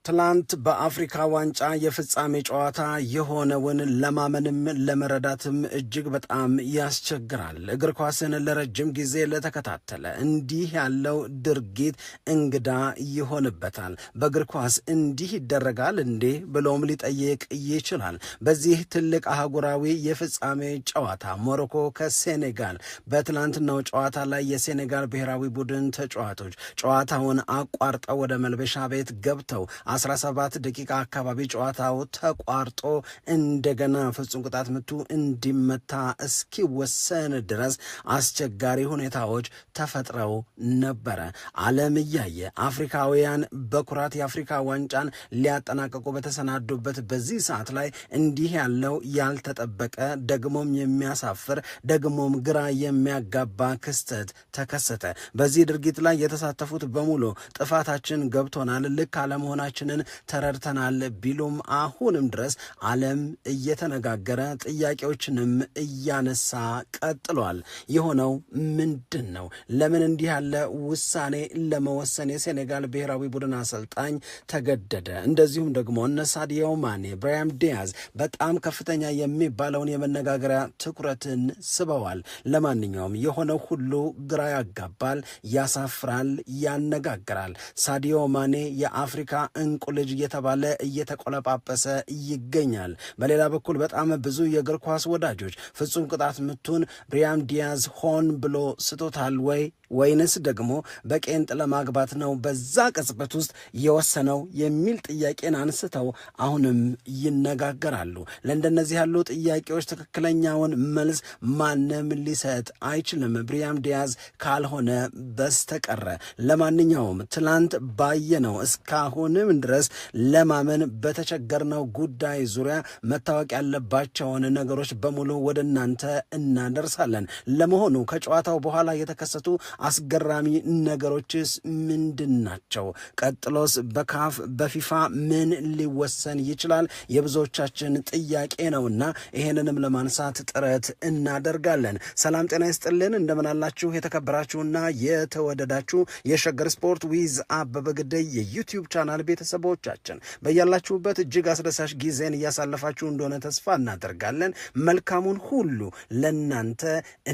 ትላንት በአፍሪካ ዋንጫ የፍጻሜ ጨዋታ የሆነውን ለማመንም ለመረዳትም እጅግ በጣም ያስቸግራል። እግር ኳስን ለረጅም ጊዜ ለተከታተለ እንዲህ ያለው ድርጊት እንግዳ ይሆንበታል። በእግር ኳስ እንዲህ ይደረጋል እንዴ ብሎም ሊጠይቅ ይችላል። በዚህ ትልቅ አህጉራዊ የፍጻሜ ጨዋታ ሞሮኮ ከሴኔጋል በትላንትናው ጨዋታ ላይ የሴኔጋል ብሔራዊ ቡድን ተጫዋቾች ጨዋታውን አቋርጠው ወደ መልበሻ ቤት ገብተው 17 ደቂቃ አካባቢ ጨዋታው ተቋርጦ እንደገና ፍጹም ቅጣት ምቱ እንዲመታ እስኪወሰን ድረስ አስቸጋሪ ሁኔታዎች ተፈጥረው ነበረ። ዓለም እያየ አፍሪካውያን በኩራት የአፍሪካ ዋንጫን ሊያጠናቀቁ በተሰናዱበት በዚህ ሰዓት ላይ እንዲህ ያለው ያልተጠበቀ ደግሞም የሚያሳፍር ደግሞም ግራ የሚያጋባ ክስተት ተከሰተ። በዚህ ድርጊት ላይ የተሳተፉት በሙሉ ጥፋታችን ገብቶናል፣ ልክ አለመሆናችን ተረድተናል ቢሉም አሁንም ድረስ ዓለም እየተነጋገረ ጥያቄዎችንም እያነሳ ቀጥሏል። የሆነው ምንድን ነው? ለምን እንዲህ ያለ ውሳኔ ለመወሰን የሴኔጋል ብሔራዊ ቡድን አሰልጣኝ ተገደደ? እንደዚሁም ደግሞ እነ ሳዲዮ ማኔ፣ ብራያም ዲያዝ በጣም ከፍተኛ የሚባለውን የመነጋገሪያ ትኩረትን ስበዋል። ለማንኛውም የሆነው ሁሉ ግራ ያጋባል፣ ያሳፍራል፣ ያነጋግራል። ሳዲዮ ማኔ የአፍሪካ እንቁ ልጅ እየተባለ እየተቆለጳጰሰ ይገኛል። በሌላ በኩል በጣም ብዙ የእግር ኳስ ወዳጆች ፍጹም ቅጣት ምቱን ብራያም ዲያዝ ሆን ብሎ ስቶታል ወይንስ ደግሞ በቄንጥ ለማግባት ነው በዛ ቅጽበት ውስጥ የወሰነው የሚል ጥያቄን አንስተው አሁንም ይነጋገራሉ። ለእንደነዚህ ያሉ ጥያቄዎች ትክክለኛውን መልስ ማንም ሊሰጥ አይችልም ብራያም ዲያዝ ካልሆነ በስተቀረ። ለማንኛውም ትላንት ባየነው እስካሁንም ድረስ ለማመን በተቸገርነው ጉዳይ ዙሪያ መታወቅ ያለባቸውን ነገሮች በሙሉ ወደ እናንተ እናደርሳለን። ለመሆኑ ከጨዋታው በኋላ የተከሰቱ አስገራሚ ነገሮችስ ምንድን ናቸው? ቀጥሎስ በካፍ በፊፋ ምን ሊወሰን ይችላል? የብዙዎቻችን ጥያቄ ነውና ይሄንንም ለማንሳት ጥረት እናደርጋለን። ሰላም ጤና ይስጥልን፣ እንደምናላችሁ የተከበራችሁና የተወደዳችሁ የሸገር ስፖርት ዊዝ አበበ ግደይ የዩቲዩብ ቻናል ቤተሰቦቻችን በያላችሁበት እጅግ አስደሳች ጊዜን እያሳለፋችሁ እንደሆነ ተስፋ እናደርጋለን። መልካሙን ሁሉ ለናንተ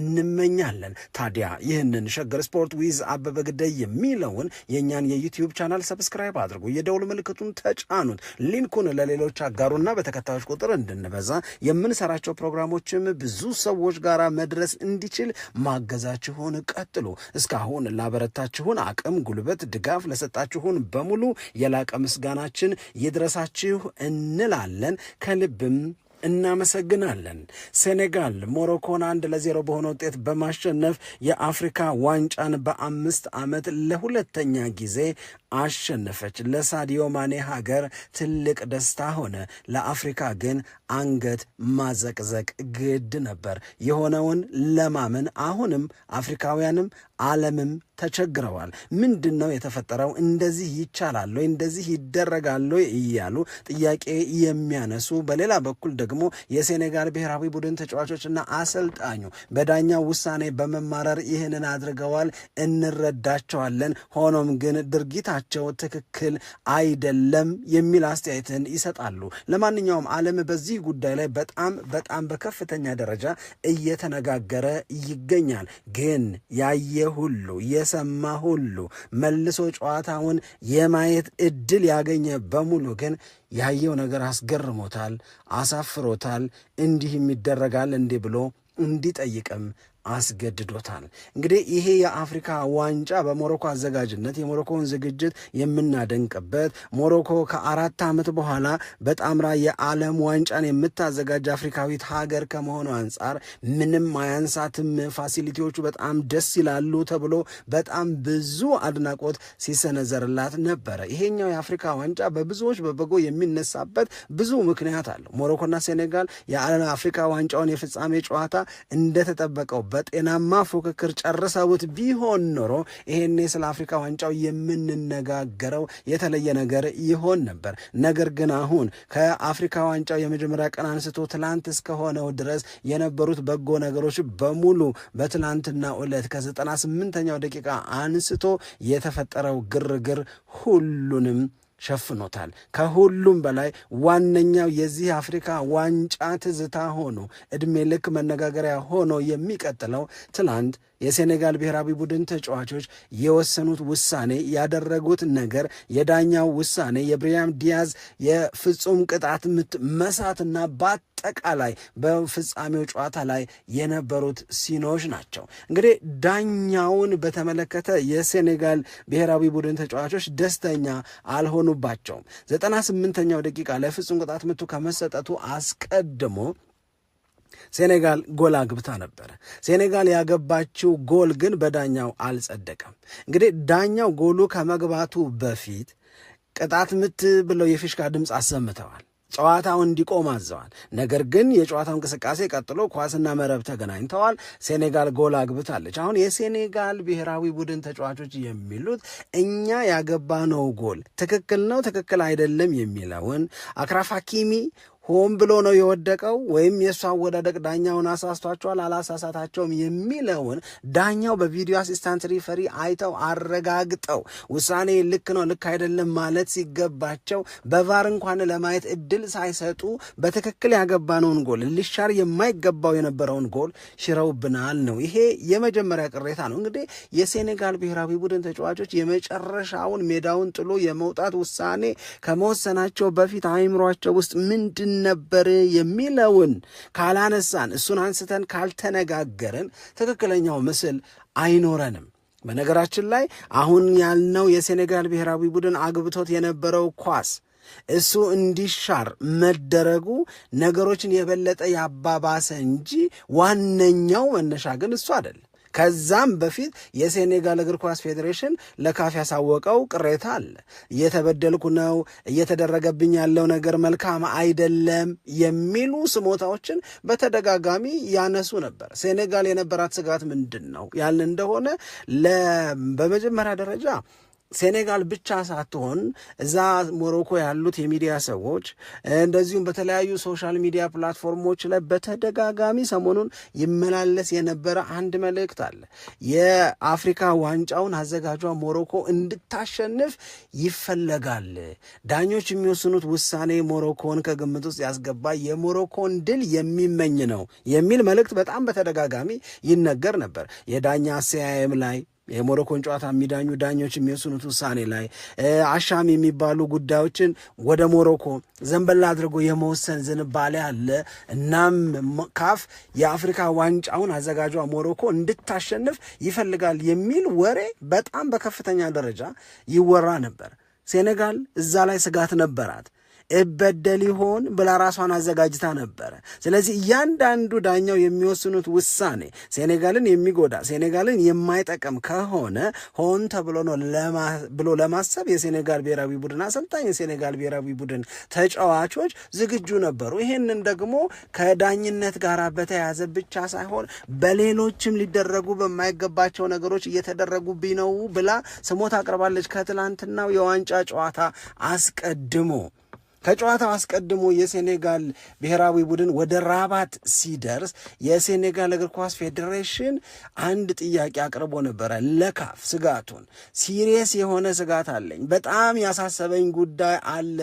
እንመኛለን። ታዲያ ይህንን ሸገር ስፖርት ዊዝ አበበ ግደይ የሚለውን የእኛን የዩቲዩብ ቻናል ሰብስክራይብ አድርጉ፣ የደውል ምልክቱን ተጫኑት፣ ሊንኩን ለሌሎች አጋሩና በተከታዮች ቁጥር እንድንበዛ የምንሰራቸው ፕሮግራሞችም ብዙ ሰዎች ጋር መድረስ እንዲችል ማገዛችሁን ቀጥሉ። እስካሁን ላበረታችሁን አቅም፣ ጉልበት፣ ድጋፍ ለሰጣችሁን በሙሉ የላቀ ምስጋናችን ይድረሳችሁ እንላለን። ከልብም እናመሰግናለን። ሴኔጋል ሞሮኮን 1-0 በሆነ ውጤት በማሸነፍ የአፍሪካ ዋንጫን በ5 ዓመት ለሁለተኛ ጊዜ አሸነፈች። ለሳዲዮ ማኔ ሀገር ትልቅ ደስታ ሆነ። ለአፍሪካ ግን አንገት ማዘቅዘቅ ግድ ነበር። የሆነውን ለማመን አሁንም አፍሪካውያንም ዓለምም ተቸግረዋል። ምንድን ነው የተፈጠረው? እንደዚህ ይቻላል ወይ? እንደዚህ ይደረጋል ወይ? እያሉ ጥያቄ የሚያነሱ፣ በሌላ በኩል ደግሞ የሴኔጋል ብሔራዊ ቡድን ተጫዋቾችና አሰልጣኙ በዳኛው ውሳኔ በመማረር ይህንን አድርገዋል፣ እንረዳቸዋለን፣ ሆኖም ግን ድርጊታቸው ትክክል አይደለም የሚል አስተያየትን ይሰጣሉ። ለማንኛውም ዓለም በዚህ ጉዳይ ላይ በጣም በከፍተኛ ደረጃ እየተነጋገረ ይገኛል። ግን ያየ ሁሉ የሰማ ሁሉ መልሶ ጨዋታውን የማየት እድል ያገኘ በሙሉ ግን ያየው ነገር አስገርሞታል፣ አሳፍሮታል። እንዲህ ይደረጋል እንዴ ብሎ እንዲጠይቅም አስገድዶታል። እንግዲህ ይሄ የአፍሪካ ዋንጫ በሞሮኮ አዘጋጅነት የሞሮኮን ዝግጅት የምናደንቅበት፣ ሞሮኮ ከ4 ዓመት በኋላ በጣምራ የዓለም ዋንጫን የምታዘጋጅ አፍሪካዊት ሀገር ከመሆኑ አንጻር ምንም አያንሳትም፣ ፋሲሊቲዎቹ በጣም ደስ ይላሉ ተብሎ በጣም ብዙ አድናቆት ሲሰነዘርላት ነበረ። ይሄኛው የአፍሪካ ዋንጫ በብዙዎች በበጎ የሚነሳበት ብዙ ምክንያት አለው። ሞሮኮና ሴኔጋል የዓለም አፍሪካ ዋንጫውን የፍጻሜ ጨዋታ እንደተጠበቀው በጤናማ ፉክክር ጨርሰውት ቢሆን ኖሮ ይሄኔ ስለ አፍሪካ ዋንጫው የምንነጋገረው የተለየ ነገር ይሆን ነበር። ነገር ግን አሁን ከአፍሪካ ዋንጫው የመጀመሪያ ቀን አንስቶ ትላንት እስከሆነው ድረስ የነበሩት በጎ ነገሮች በሙሉ በትላንትና ዕለት ከ98ኛው ደቂቃ አንስቶ የተፈጠረው ግርግር ሁሉንም ሸፍኖታል። ከሁሉም በላይ ዋነኛው የዚህ አፍሪካ ዋንጫ ትዝታ ሆኖ ዕድሜ ልክ መነጋገሪያ ሆኖ የሚቀጥለው ትላንት የሴኔጋል ብሔራዊ ቡድን ተጫዋቾች የወሰኑት ውሳኔ፣ ያደረጉት ነገር፣ የዳኛው ውሳኔ፣ የብሪያም ዲያዝ የፍጹም ቅጣት ምት መሳትና በአጠቃላይ በፍጻሜው ጨዋታ ላይ የነበሩት ሲኖች ናቸው። እንግዲህ ዳኛውን በተመለከተ የሴኔጋል ብሔራዊ ቡድን ተጫዋቾች ደስተኛ አልሆኑባቸውም። 98ኛው ደቂቃ ላይ ፍጹም ቅጣት ምቱ ከመሰጠቱ አስቀድሞ ሴኔጋል ጎል አግብታ ነበረ። ሴኔጋል ያገባችው ጎል ግን በዳኛው አልጸደቀም። እንግዲህ ዳኛው ጎሉ ከመግባቱ በፊት ቅጣት ምት ብለው የፊሽካ ድምፅ አሰምተዋል። ጨዋታውን እንዲቆም አዘዋል። ነገር ግን የጨዋታው እንቅስቃሴ ቀጥሎ ኳስና መረብ ተገናኝተዋል። ሴኔጋል ጎል አግብታለች። አሁን የሴኔጋል ብሔራዊ ቡድን ተጫዋቾች የሚሉት እኛ ያገባነው ጎል ትክክል ነው፣ ትክክል አይደለም የሚለውን አክራፍ ሐኪሚ ሆን ብሎ ነው የወደቀው ወይም የእሱ አወዳደቅ ዳኛውን አሳስቷቸዋል አላሳሳታቸውም የሚለውን ዳኛው በቪዲዮ አሲስታንት ሪፈሪ አይተው አረጋግጠው ውሳኔ ልክ ነው ልክ አይደለም ማለት ሲገባቸው በቫር እንኳን ለማየት እድል ሳይሰጡ በትክክል ያገባነውን ጎል ሊሻር የማይገባው የነበረውን ጎል ሽረውብናል ነው። ይሄ የመጀመሪያ ቅሬታ ነው። እንግዲህ የሴኔጋል ብሔራዊ ቡድን ተጫዋቾች የመጨረሻውን ሜዳውን ጥሎ የመውጣት ውሳኔ ከመወሰናቸው በፊት አእምሯቸው ውስጥ ምንድን ነበር የሚለውን ካላነሳን፣ እሱን አንስተን ካልተነጋገርን ትክክለኛው ምስል አይኖረንም። በነገራችን ላይ አሁን ያልነው የሴኔጋል ብሔራዊ ቡድን አግብቶት የነበረው ኳስ እሱ እንዲሻር መደረጉ ነገሮችን የበለጠ ያባባሰ እንጂ ዋነኛው መነሻ ግን እሱ አይደለም። ከዛም በፊት የሴኔጋል እግር ኳስ ፌዴሬሽን ለካፍ ያሳወቀው ቅሬታ አለ። እየተበደልኩ ነው፣ እየተደረገብኝ ያለው ነገር መልካም አይደለም የሚሉ ስሞታዎችን በተደጋጋሚ ያነሱ ነበር። ሴኔጋል የነበራት ስጋት ምንድን ነው ያልን እንደሆነ በመጀመሪያ ደረጃ ሴኔጋል ብቻ ሳትሆን እዛ ሞሮኮ ያሉት የሚዲያ ሰዎች እንደዚሁም በተለያዩ ሶሻል ሚዲያ ፕላትፎርሞች ላይ በተደጋጋሚ ሰሞኑን ይመላለስ የነበረ አንድ መልእክት አለ። የአፍሪካ ዋንጫውን አዘጋጇ ሞሮኮ እንድታሸንፍ ይፈለጋል። ዳኞች የሚወስኑት ውሳኔ ሞሮኮን ከግምት ውስጥ ያስገባ የሞሮኮን ድል የሚመኝ ነው የሚል መልእክት በጣም በተደጋጋሚ ይነገር ነበር። የዳኛ አሰያየም ላይ የሞሮኮን ጨዋታ የሚዳኙ ዳኞች የሚወስኑት ውሳኔ ላይ አሻሚ የሚባሉ ጉዳዮችን ወደ ሞሮኮ ዘንበላ አድርጎ የመወሰን ዝንባሌ አለ። እናም ካፍ የአፍሪካ ዋንጫውን አዘጋጇ ሞሮኮ እንድታሸንፍ ይፈልጋል የሚል ወሬ በጣም በከፍተኛ ደረጃ ይወራ ነበር። ሴኔጋል እዛ ላይ ስጋት ነበራት። እበደል ይሆን ብላ ራሷን አዘጋጅታ ነበረ። ስለዚህ እያንዳንዱ ዳኛው የሚወስኑት ውሳኔ ሴኔጋልን የሚጎዳ ሴኔጋልን የማይጠቅም ከሆነ ሆን ተብሎ ነው ብሎ ለማሰብ የሴኔጋል ብሔራዊ ቡድን አሰልጣኝ፣ የሴኔጋል ብሔራዊ ቡድን ተጫዋቾች ዝግጁ ነበሩ። ይህንን ደግሞ ከዳኝነት ጋር በተያያዘ ብቻ ሳይሆን በሌሎችም ሊደረጉ በማይገባቸው ነገሮች እየተደረጉብኝ ነው ብላ ስሞታ አቅርባለች። ከትላንትናው የዋንጫ ጨዋታ አስቀድሞ ከጨዋታው አስቀድሞ የሴኔጋል ብሔራዊ ቡድን ወደ ራባት ሲደርስ የሴኔጋል እግር ኳስ ፌዴሬሽን አንድ ጥያቄ አቅርቦ ነበረ ለካፍ። ስጋቱን ሲሪየስ የሆነ ስጋት አለኝ፣ በጣም ያሳሰበኝ ጉዳይ አለ።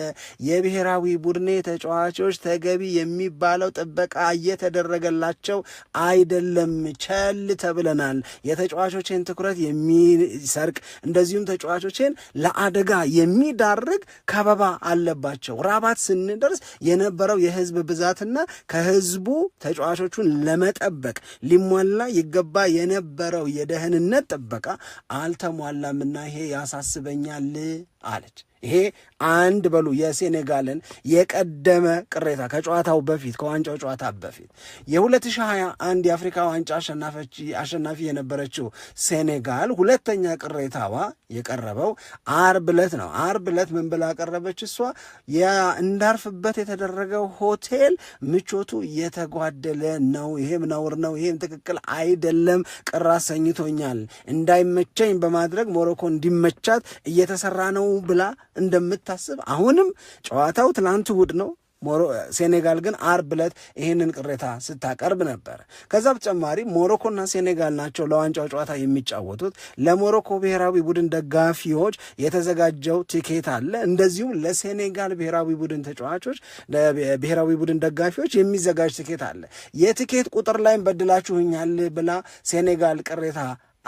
የብሔራዊ ቡድኔ ተጫዋቾች ተገቢ የሚባለው ጥበቃ እየተደረገላቸው አይደለም፣ ቸል ተብለናል። የተጫዋቾችን ትኩረት የሚሰርቅ እንደዚሁም ተጫዋቾችን ለአደጋ የሚዳርግ ከበባ አለባቸው። ራባት ስንደርስ የነበረው የህዝብ ብዛትና ከህዝቡ ተጫዋቾቹን ለመጠበቅ ሊሟላ ይገባ የነበረው የደህንነት ጥበቃ አልተሟላምና ይሄ ያሳስበኛል አለች። ይሄ አንድ በሉ የሴኔጋልን የቀደመ ቅሬታ ከጨዋታው በፊት ከዋንጫው ጨዋታ በፊት የ2021 የአፍሪካ ዋንጫ አሸናፊ የነበረችው ሴኔጋል ሁለተኛ ቅሬታዋ የቀረበው አርብ ዕለት ነው። አርብ ዕለት ምን ብላ ቀረበች? እሷ እንዳርፍበት የተደረገው ሆቴል ምቾቱ የተጓደለ ነው፣ ይሄም ነውር ነው፣ ይሄም ትክክል አይደለም፣ ቅር አሰኝቶኛል፣ እንዳይመቸኝ በማድረግ ሞሮኮ እንዲመቻት እየተሰራ ነው ብላ እንደምታስብ አሁንም ጨዋታው ትላንት እሑድ ነው። ሴኔጋል ግን አርብ ዕለት ይህንን ቅሬታ ስታቀርብ ነበር። ከዛ በተጨማሪ ሞሮኮና ሴኔጋል ናቸው ለዋንጫው ጨዋታ የሚጫወቱት። ለሞሮኮ ብሔራዊ ቡድን ደጋፊዎች የተዘጋጀው ቲኬት አለ። እንደዚሁም ለሴኔጋል ብሔራዊ ቡድን ተጫዋቾች፣ ለብሔራዊ ቡድን ደጋፊዎች የሚዘጋጅ ቲኬት አለ። የቲኬት ቁጥር ላይም በድላችሁኛል ብላ ሴኔጋል ቅሬታ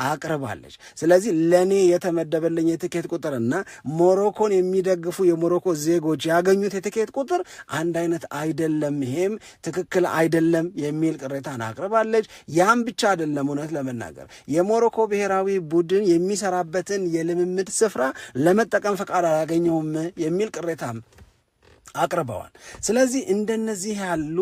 አቅርባለች። ስለዚህ ለኔ የተመደበልኝ የትኬት ቁጥርና ሞሮኮን የሚደግፉ የሞሮኮ ዜጎች ያገኙት የትኬት ቁጥር አንድ አይነት አይደለም፣ ይሄም ትክክል አይደለም የሚል ቅሬታን አቅርባለች። ያም ብቻ አይደለም፣ እውነት ለመናገር የሞሮኮ ብሔራዊ ቡድን የሚሰራበትን የልምምድ ስፍራ ለመጠቀም ፈቃድ አላገኘውም የሚል ቅሬታም አቅርበዋል። ስለዚህ እንደነዚህ ያሉ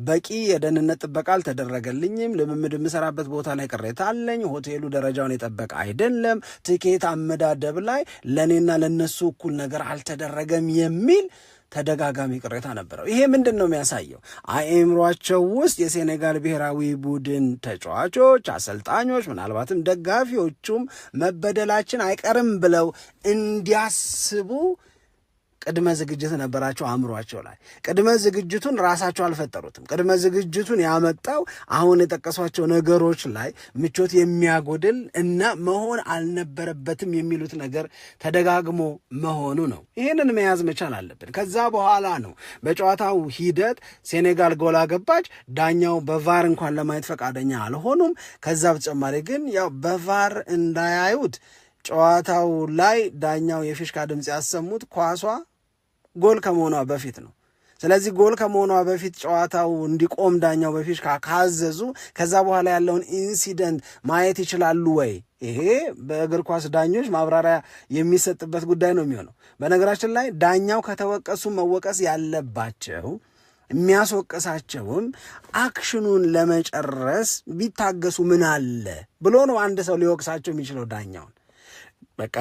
በቂ የደህንነት ጥበቃ አልተደረገልኝም፣ ልምምድ የምሰራበት ቦታ ላይ ቅሬታ አለኝ፣ ሆቴሉ ደረጃውን የጠበቀ አይደለም፣ ትኬት አመዳደብ ላይ ለእኔና ለነሱ እኩል ነገር አልተደረገም የሚል ተደጋጋሚ ቅሬታ ነበረው። ይሄ ምንድን ነው የሚያሳየው? አእምሯቸው ውስጥ የሴኔጋል ብሔራዊ ቡድን ተጫዋቾች፣ አሰልጣኞች፣ ምናልባትም ደጋፊዎቹም መበደላችን አይቀርም ብለው እንዲያስቡ ቅድመ ዝግጅት ነበራቸው አእምሯቸው ላይ። ቅድመ ዝግጅቱን ራሳቸው አልፈጠሩትም። ቅድመ ዝግጅቱን ያመጣው አሁን የጠቀሷቸው ነገሮች ላይ ምቾት የሚያጎድል እና መሆን አልነበረበትም የሚሉት ነገር ተደጋግሞ መሆኑ ነው። ይህንን መያዝ መቻል አለብን። ከዛ በኋላ ነው በጨዋታው ሂደት ሴኔጋል ጎል አገባች። ዳኛው በቫር እንኳን ለማየት ፈቃደኛ አልሆኑም። ከዛ በተጨማሪ ግን ያው በቫር እንዳያዩት ጨዋታው ላይ ዳኛው የፊሽካ ድምፅ ያሰሙት ኳሷ ጎል ከመሆኗ በፊት ነው። ስለዚህ ጎል ከመሆኗ በፊት ጨዋታው እንዲቆም ዳኛው በፊሽካ ካዘዙ ከዛ በኋላ ያለውን ኢንሲደንት ማየት ይችላሉ ወይ? ይሄ በእግር ኳስ ዳኞች ማብራሪያ የሚሰጥበት ጉዳይ ነው የሚሆነው። በነገራችን ላይ ዳኛው ከተወቀሱ መወቀስ ያለባቸው የሚያስወቅሳቸውም አክሽኑን ለመጨረስ ቢታገሱ ምን አለ ብሎ ነው አንድ ሰው ሊወቅሳቸው የሚችለው ዳኛውን። በቃ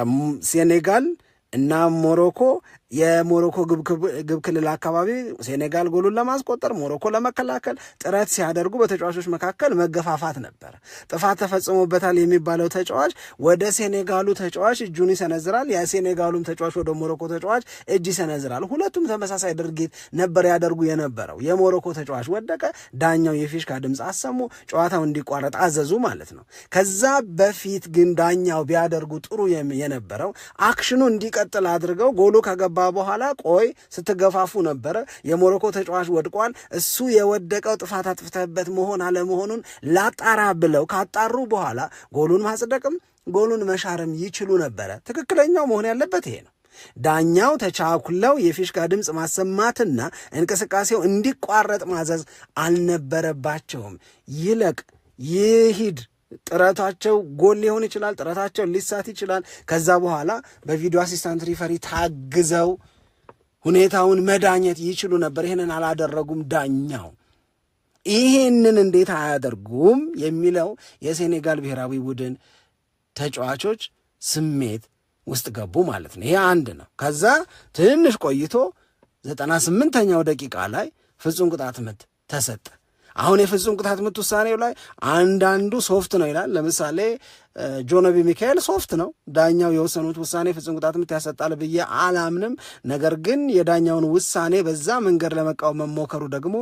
ሴኔጋል እና ሞሮኮ የሞሮኮ ግብ ክልል አካባቢ ሴኔጋል ጎሉን ለማስቆጠር ሞሮኮ ለመከላከል ጥረት ሲያደርጉ በተጫዋቾች መካከል መገፋፋት ነበር። ጥፋት ተፈጽሞበታል የሚባለው ተጫዋች ወደ ሴኔጋሉ ተጫዋች እጁን ይሰነዝራል፣ የሴኔጋሉም ተጫዋች ወደ ሞሮኮ ተጫዋች እጅ ይሰነዝራል። ሁለቱም ተመሳሳይ ድርጊት ነበር ያደርጉ የነበረው። የሞሮኮ ተጫዋች ወደቀ፣ ዳኛው የፊሽካ ድምፅ አሰሙ፣ ጨዋታው እንዲቋረጥ አዘዙ ማለት ነው። ከዛ በፊት ግን ዳኛው ቢያደርጉ ጥሩ የነበረው አክሽኑ እንዲቀጥል አድርገው ጎሉ ከገባ በኋላ ቆይ ስትገፋፉ ነበረ፣ የሞሮኮ ተጫዋች ወድቋል፣ እሱ የወደቀው ጥፋት አጥፍተበት መሆን አለመሆኑን ላጣራ ብለው ካጣሩ በኋላ ጎሉን ማጽደቅም ጎሉን መሻርም ይችሉ ነበረ። ትክክለኛው መሆን ያለበት ይሄ ነው። ዳኛው ተቻኩለው የፊሽካ ድምፅ ማሰማትና እንቅስቃሴው እንዲቋረጥ ማዘዝ አልነበረባቸውም። ይለቅ ይሂድ ጥረታቸው ጎል ሊሆን ይችላል፣ ጥረታቸው ሊሳት ይችላል። ከዛ በኋላ በቪዲዮ አሲስታንት ሪፈሪ ታግዘው ሁኔታውን መዳኘት ይችሉ ነበር። ይህንን አላደረጉም ዳኛው። ይህንን እንዴት አያደርጉም የሚለው የሴኔጋል ብሔራዊ ቡድን ተጫዋቾች ስሜት ውስጥ ገቡ ማለት ነው። ይሄ አንድ ነው። ከዛ ትንሽ ቆይቶ 98ኛው ደቂቃ ላይ ፍጹም ቅጣት ምት ተሰጠ። አሁን የፍጹም ቅጣት ምት ውሳኔው ላይ አንዳንዱ ሶፍት ነው ይላል። ለምሳሌ ጆኖቢ ሚካኤል ሶፍት ነው፣ ዳኛው የወሰኑት ውሳኔ ፍጹም ቅጣት ምት ያሰጣል ብዬ አላምንም። ነገር ግን የዳኛውን ውሳኔ በዛ መንገድ ለመቃወም መሞከሩ ደግሞ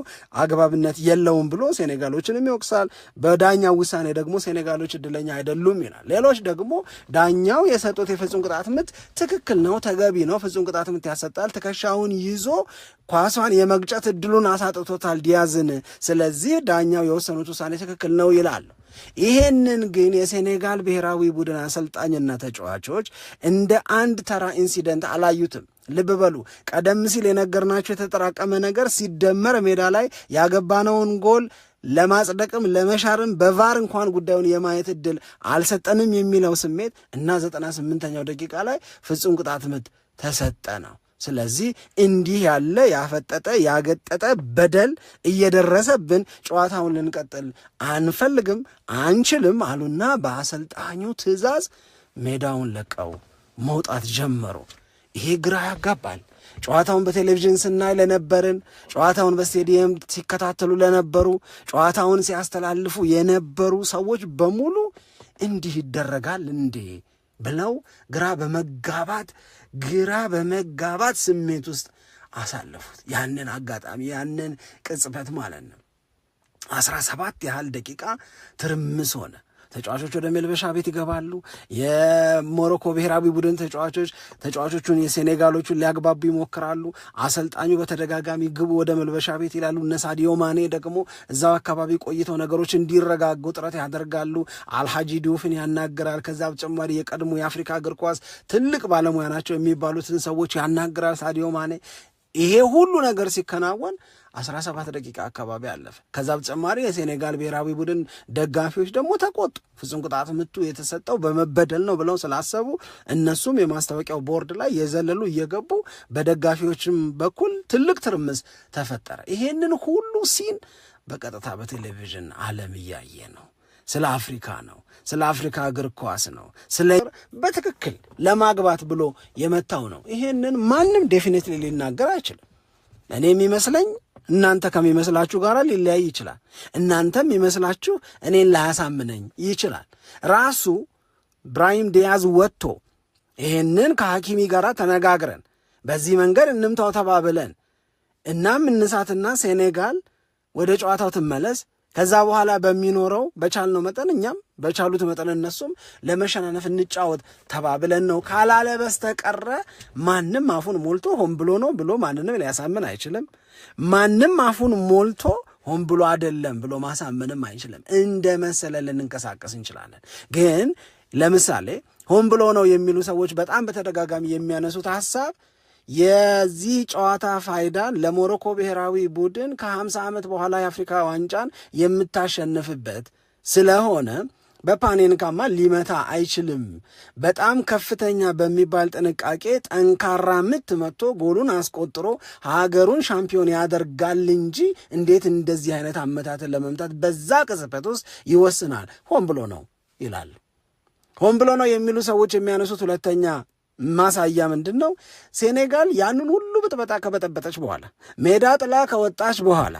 አግባብነት የለውም ብሎ ሴኔጋሎችንም ይወቅሳል። በዳኛው ውሳኔ ደግሞ ሴኔጋሎች እድለኛ አይደሉም ይላል። ሌሎች ደግሞ ዳኛው የሰጡት የፍጹም ቅጣት ምት ትክክል ነው፣ ተገቢ ነው፣ ፍጹም ቅጣት ምት ያሰጣል፣ ትከሻውን ይዞ ኳሷን የመግጨት እድሉን አሳጥቶታል ዲያዝን፣ ስለዚህ ዳኛው የወሰኑት ውሳኔ ትክክል ነው ይላሉ። ይሄንን ግን የሴኔጋል ብሔራዊ ቡድን አሰልጣኝና ተጫዋቾች እንደ አንድ ተራ ኢንሲደንት አላዩትም። ልብ በሉ፣ ቀደም ሲል የነገርናቸው የተጠራቀመ ነገር ሲደመር ሜዳ ላይ ያገባነውን ጎል ለማጽደቅም ለመሻርም በቫር እንኳን ጉዳዩን የማየት እድል አልሰጠንም የሚለው ስሜት እና 98ኛው ደቂቃ ላይ ፍጹም ቅጣት ምት ተሰጠ ነው። ስለዚህ እንዲህ ያለ ያፈጠጠ ያገጠጠ በደል እየደረሰብን ጨዋታውን ልንቀጥል አንፈልግም አንችልም አሉና በአሰልጣኙ ትዕዛዝ ሜዳውን ለቀው መውጣት ጀመሩ። ይሄ ግራ ያጋባል። ጨዋታውን በቴሌቪዥን ስናይ ለነበርን፣ ጨዋታውን በስቴዲየም ሲከታተሉ ለነበሩ፣ ጨዋታውን ሲያስተላልፉ የነበሩ ሰዎች በሙሉ እንዲህ ይደረጋል እንዴ ብለው ግራ በመጋባት ስሜት ውስጥ አሳለፉት። ያንን አጋጣሚ ያንን ቅጽበት ማለት ነው 17 ያህል ደቂቃ ትርምስ ሆነ። ተጫዋቾች ወደ መልበሻ ቤት ይገባሉ። የሞሮኮ ብሔራዊ ቡድን ተጫዋቾቹን የሴኔጋሎቹን ሊያግባቡ ይሞክራሉ። አሰልጣኙ በተደጋጋሚ ግቡ ወደ መልበሻ ቤት ይላሉ። እነ ሳዲዮ ማኔ ደግሞ እዛው አካባቢ ቆይተው ነገሮች እንዲረጋጉ ጥረት ያደርጋሉ። አልሃጂ ዲዩፍን ያናግራል። ከዛ በተጨማሪ የቀድሞ የአፍሪካ እግር ኳስ ትልቅ ባለሙያ ናቸው የሚባሉትን ሰዎች ያናግራል ሳዲዮ ማኔ። ይሄ ሁሉ ነገር ሲከናወን 17 ደቂቃ አካባቢ አለፈ። ከዛ በተጨማሪ የሴኔጋል ብሔራዊ ቡድን ደጋፊዎች ደግሞ ተቆጡ። ፍጹም ቅጣት ምቱ የተሰጠው በመበደል ነው ብለው ስላሰቡ እነሱም የማስታወቂያው ቦርድ ላይ የዘለሉ እየገቡ በደጋፊዎችም በኩል ትልቅ ትርምስ ተፈጠረ። ይሄንን ሁሉ ሲን በቀጥታ በቴሌቪዥን ዓለም እያየ ነው። ስለ አፍሪካ ነው፣ ስለ አፍሪካ እግር ኳስ ነው፣ ስለ በትክክል ለማግባት ብሎ የመታው ነው። ይሄንን ማንም ዴፊኒትሊ ሊናገር አይችልም። እኔ የሚመስለኝ እናንተ ከሚመስላችሁ ጋር ሊለያይ ይችላል። እናንተም የሚመስላችሁ እኔን ላያሳምነኝ ይችላል። ራሱ ብራሂም ዲያዝ ወጥቶ ይሄንን ከሐኪሚ ጋር ተነጋግረን በዚህ መንገድ እንምታው ተባብለን እናም እንሳትና ሴኔጋል ወደ ጨዋታው ትመለስ፣ ከዛ በኋላ በሚኖረው በቻልነው መጠን እኛም በቻሉት መጠን እነሱም ለመሸናነፍ እንጫወት ተባብለን ነው ካላለ በስተቀረ ማንም አፉን ሞልቶ ሆን ብሎ ነው ብሎ ማንንም ሊያሳምን አይችልም። ማንም አፉን ሞልቶ ሆን ብሎ አይደለም ብሎ ማሳመንም አይችልም። እንደ መሰለ ልንንቀሳቀስ እንችላለን። ግን ለምሳሌ ሆን ብሎ ነው የሚሉ ሰዎች በጣም በተደጋጋሚ የሚያነሱት ሐሳብ የዚህ ጨዋታ ፋይዳን ለሞሮኮ ብሔራዊ ቡድን ከ50 ዓመት በኋላ የአፍሪካ ዋንጫን የምታሸንፍበት ስለሆነ በፓኔንካማ ሊመታ አይችልም። በጣም ከፍተኛ በሚባል ጥንቃቄ ጠንካራ ምት መጥቶ ጎሉን አስቆጥሮ ሀገሩን ሻምፒዮን ያደርጋል እንጂ እንዴት እንደዚህ አይነት አመታትን ለመምታት በዛ ቅጽበት ውስጥ ይወስናል? ሆን ብሎ ነው ይላል። ሆን ብሎ ነው የሚሉ ሰዎች የሚያነሱት ሁለተኛ ማሳያ ምንድን ነው? ሴኔጋል ያንን ሁሉ ብጥበጣ ከበጠበጠች በኋላ ሜዳ ጥላ ከወጣች በኋላ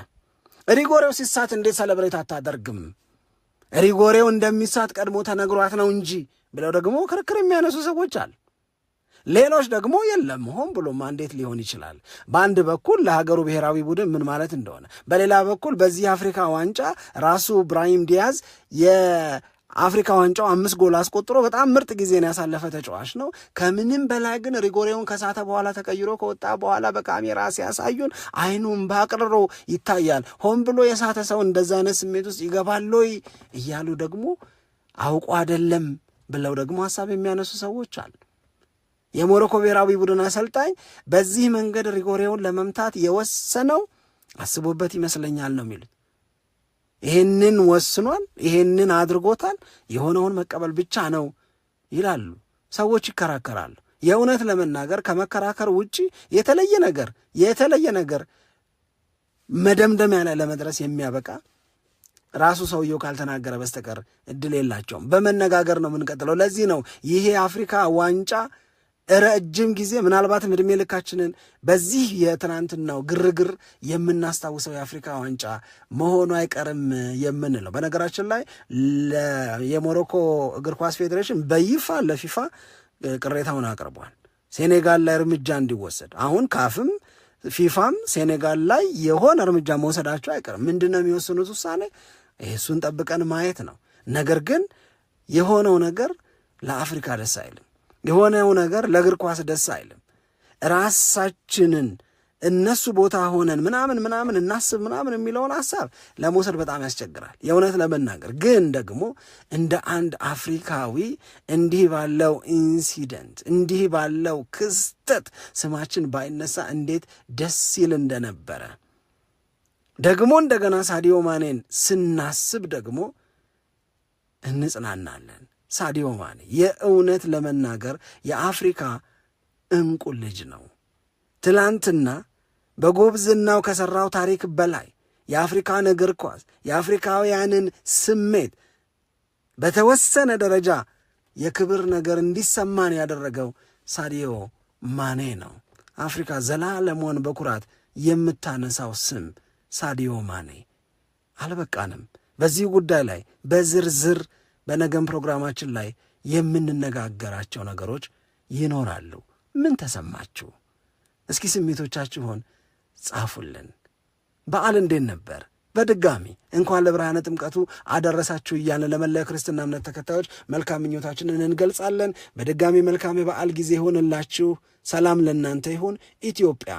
ሪጎሬው ሲሳት እንዴት ሰለብሬት አታደርግም? ሪጎሬው እንደሚሳት ቀድሞ ተነግሯት ነው እንጂ ብለው ደግሞ ክርክር የሚያነሱ ሰዎች አሉ። ሌሎች ደግሞ የለም ሆን ብሎማ እንዴት ሊሆን ይችላል? በአንድ በኩል ለሀገሩ ብሔራዊ ቡድን ምን ማለት እንደሆነ፣ በሌላ በኩል በዚህ የአፍሪካ ዋንጫ ራሱ ብራሂም ዲያዝ አፍሪካ ዋንጫው 5 ጎል አስቆጥሮ በጣም ምርጥ ጊዜን ያሳለፈ ተጫዋች ነው። ከምንም በላይ ግን ሪጎሬውን ከሳተ በኋላ ተቀይሮ ከወጣ በኋላ በካሜራ ሲያሳዩን አይኑን ባቅርሮ ይታያል። ሆን ብሎ የሳተ ሰው እንደዛ አይነት ስሜት ውስጥ ይገባል ወይ እያሉ ደግሞ አውቆ አይደለም ብለው ደግሞ ሐሳብ የሚያነሱ ሰዎች አሉ። የሞሮኮ ብሔራዊ ቡድን አሰልጣኝ በዚህ መንገድ ሪጎሬውን ለመምታት የወሰነው አስቦበት ይመስለኛል ነው የሚሉት። ይሄንን ወስኗል፣ ይሄንን አድርጎታል፣ የሆነውን መቀበል ብቻ ነው ይላሉ። ሰዎች ይከራከራሉ። የእውነት ለመናገር ከመከራከር ውጪ የተለየ ነገር መደምደሚያ ላይ ለመድረስ የሚያበቃ ራሱ ሰውየው ካልተናገረ በስተቀር እድል የላቸውም። በመነጋገር ነው የምንቀጥለው። ለዚህ ነው ይሄ አፍሪካ ዋንጫ ረጅም ጊዜ ምናልባትም ዕድሜ ልካችንን በዚህ የትናንትናው ግርግር የምናስታውሰው የአፍሪካ ዋንጫ መሆኑ አይቀርም የምንለው። በነገራችን ላይ የሞሮኮ እግር ኳስ ፌዴሬሽን በይፋ ለፊፋ ቅሬታውን አቅርቧል፣ ሴኔጋል ላይ እርምጃ እንዲወሰድ። አሁን ካፍም ፊፋም ሴኔጋል ላይ የሆነ እርምጃ መውሰዳቸው አይቀርም። ምንድን ነው የሚወስኑት ውሳኔ? እሱን ጠብቀን ማየት ነው። ነገር ግን የሆነው ነገር ለአፍሪካ ደስ አይልም። የሆነው ነገር ለእግር ኳስ ደስ አይልም። ራሳችንን እነሱ ቦታ ሆነን ምናምን እናስብ ምናምን የሚለውን ሐሳብ ለመውሰድ በጣም ያስቸግራል። የእውነት ለመናገር ግን ደግሞ እንደ አንድ አፍሪካዊ እንዲህ ባለው ኢንሲደንት እንዲህ ባለው ክስተት ስማችን ባይነሳ እንዴት ደስ ይል እንደነበረ ደግሞ እንደገና ሳዲዮ ማኔን ስናስብ ደግሞ እንጽናናለን። ሳዲዮ ማኔ የእውነት ለመናገር የአፍሪካ እንቁ ልጅ ነው። ትላንትና በጎብዝናው ከሠራው ታሪክ በላይ የአፍሪካን እግር ኳስ የአፍሪካውያንን ስሜት በተወሰነ ደረጃ የክብር ነገር እንዲሰማን ያደረገው ሳዲዮ ማኔ ነው። አፍሪካ ዘላለሟን በኩራት የምታነሳው ስም ሳዲዮ ማኔ። አልበቃንም። በዚህ ጉዳይ ላይ በዝርዝር በነገም ፕሮግራማችን ላይ የምንነጋገራቸው ነገሮች ይኖራሉ። ምን ተሰማችሁ? እስኪ ስሜቶቻችሁን ጻፉልን። በዓል እንዴት ነበር? በድጋሚ እንኳን ለብርሃነ ጥምቀቱ አደረሳችሁ እያልን ለመላው ክርስትና እምነት ተከታዮች መልካም ምኞታችንን እንገልጻለን። በድጋሚ መልካም የበዓል ጊዜ ይሆንላችሁ። ሰላም ለእናንተ ይሁን። ኢትዮጵያ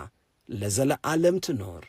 ለዘለዓለም ትኖር።